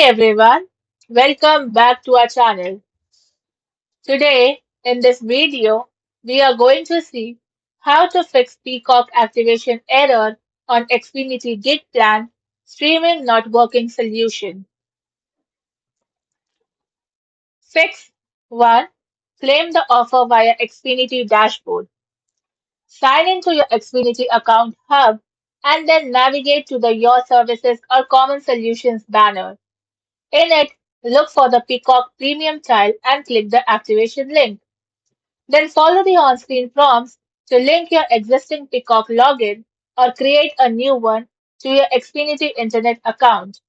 everyone, welcome back to our channel. Today, in this video, we are going to see how to fix Peacock activation error on Xfinity Gig Plan streaming not working solution. Fix 1. Claim the offer via Xfinity dashboard. Sign into your Xfinity account hub and then navigate to the Your Services or Common Solutions banner. In it, look for the Peacock Premium tile and click the activation link. Then follow the on-screen prompts to link your existing Peacock login or create a new one to your Xfinity Internet account.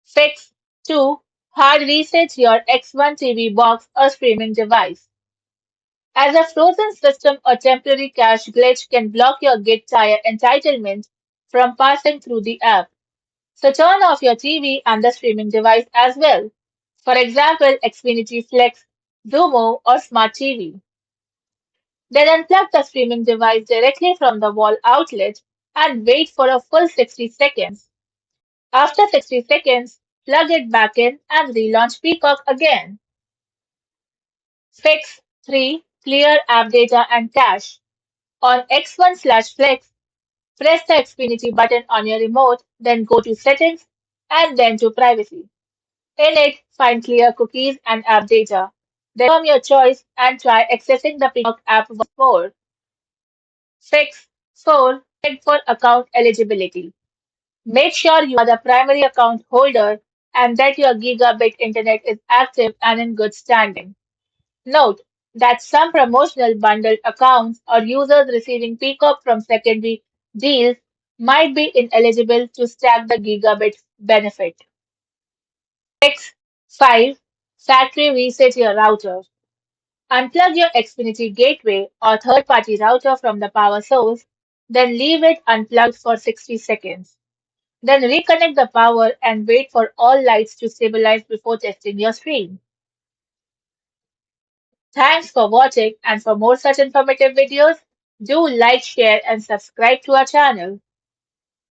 Fix 2. Hard reset your X1 TV box or streaming device. As a frozen system or temporary cache glitch can block your gig tire entitlement from passing through the app. So turn off your TV and the streaming device as well. For example, Xfinity Flex, Zumo, or Smart TV. Then unplug the streaming device directly from the wall outlet and wait for a full 60 seconds. After 60 seconds, plug it back in and relaunch Peacock again. Fix 3. Clear app data and cache. On X1/Flex, press the Xfinity button on your remote, then go to Settings and then to Privacy. In it, find clear cookies and app data. Then confirm your choice and try accessing the Peacock app once more. Fix 4. Check for account eligibility. Make sure you are the primary account holder and that your gigabit internet is active and in good standing. Note that some promotional bundled accounts or users receiving Peacock from secondary deals might be ineligible to stack the gigabit benefit. Fix 5. Factory reset your router. Unplug your Xfinity gateway or third-party router from the power source, then leave it unplugged for 60 seconds. Then reconnect the power and wait for all lights to stabilize before testing your stream. Thanks for watching, and for more such informative videos, do like, share and subscribe to our channel.